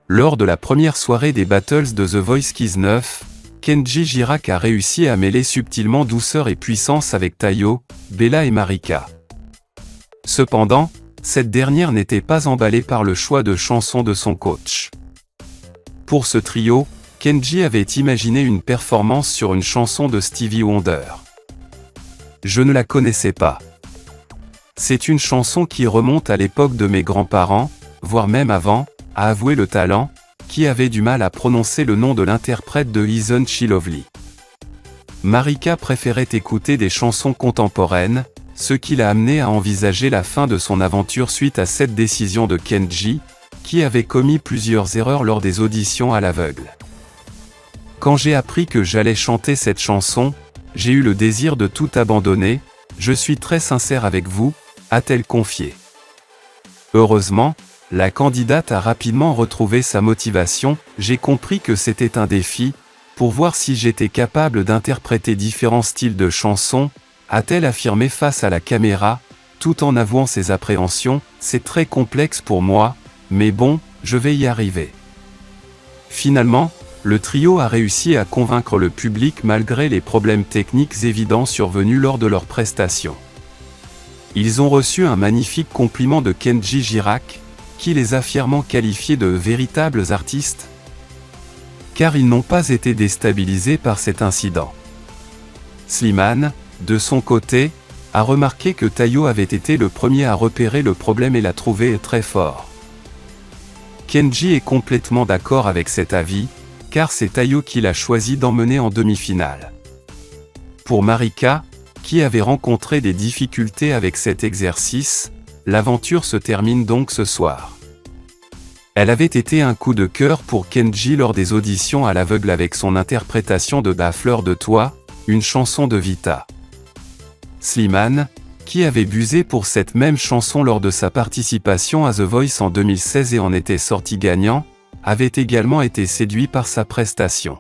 Lors de la première soirée des Battles de The Voice Kids 9, Kenji Girac a réussi à mêler subtilement douceur et puissance avec Tayo, Bella et Marika. Cependant, cette dernière n'était pas emballée par le choix de chansons de son coach. Pour ce trio, Kenji avait imaginé une performance sur une chanson de Stevie Wonder. Je ne la connaissais pas. C'est une chanson qui remonte à l'époque de mes grands-parents, voire même avant, a avoué le talent, qui avait du mal à prononcer le nom de l'interprète de Isn't She Lovely. Marika préférait écouter des chansons contemporaines, ce qui l'a amené à envisager la fin de son aventure suite à cette décision de Kenji, qui avait commis plusieurs erreurs lors des auditions à l'aveugle. Quand j'ai appris que j'allais chanter cette chanson, j'ai eu le désir de tout abandonner, je suis très sincère avec vous, a-t-elle confié. Heureusement, la candidate a rapidement retrouvé sa motivation, j'ai compris que c'était un défi, pour voir si j'étais capable d'interpréter différents styles de chansons, a-t-elle affirmé face à la caméra, tout en avouant ses appréhensions, c'est très complexe pour moi, mais bon, je vais y arriver. Finalement, le trio a réussi à convaincre le public malgré les problèmes techniques évidents survenus lors de leur prestation. Ils ont reçu un magnifique compliment de Kenji Girac, qui les a fièrement qualifiés de véritables artistes, car ils n'ont pas été déstabilisés par cet incident. Slimane, de son côté, a remarqué que Tayo avait été le premier à repérer le problème et l'a trouvé très fort. Kenji est complètement d'accord avec cet avis, car c'est Tayo qui l'a choisi d'emmener en demi-finale. Pour Marika, qui avait rencontré des difficultés avec cet exercice, l'aventure se termine donc ce soir. Elle avait été un coup de cœur pour Kenji lors des auditions à l'aveugle avec son interprétation de La fleur de toi, une chanson de Vita. Slimane, qui avait buzzé pour cette même chanson lors de sa participation à The Voice en 2016 et en était sorti gagnant, avait également été séduit par sa prestation.